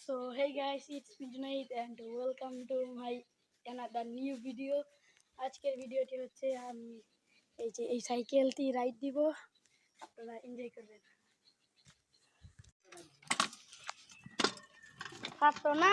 So hey guys, it's me Junaid and welcome to my another new video. আজকের ভিডিওটি হচ্ছে আমি এই সাইকেলটি রাইড দিব, আপনারা এনজয় করবেন। ফাটতো না।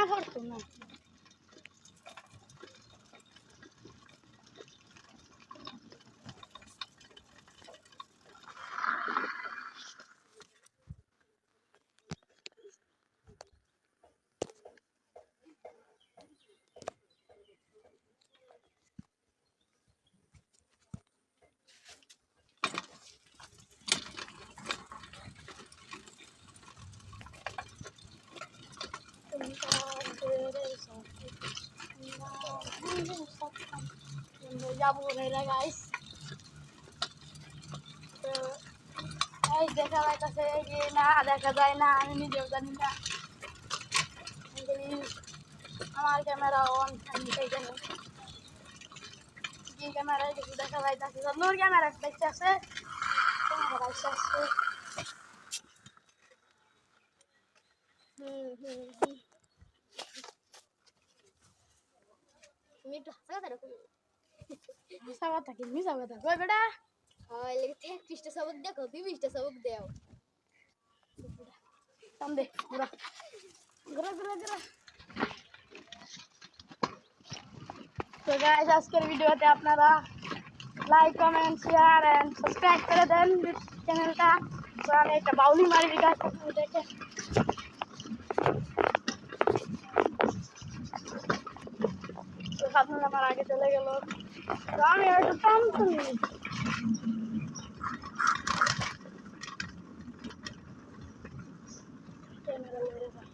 যাবো না গাইস, তো এই দেখা যাইতেছে যে না দেখা যায় না, আমি নিজেও জানি না। আমার ক্যামেরা অন, আমি সেইখানে কি ক্যামেরায় কিছু দেখা যাইতেছে, নোর ক্যামেরা দেখতে আছে, ক্যামেরা আসছে আসছে। তুমি একটু হাসা কথা কি মিশা কথা কই বেটা? হয় লাগে 33টা সবক দেখো, 20টা সবক দাও। সামনে ঘুরা ঘুরা ঘুরা ঘুরা। তো গাইস, আজকের ভিডিওতে আপনারা like, comment, share and subscribe করে দেন চ্যানেলটা। তো আমি একটা বাউলি মারি গাইস, আপনারা দেখেন। তো সাধন আমার আগে চলে গেল, তো আমি একটু কম শুনি। ক্যামেরা লড়ে যায়।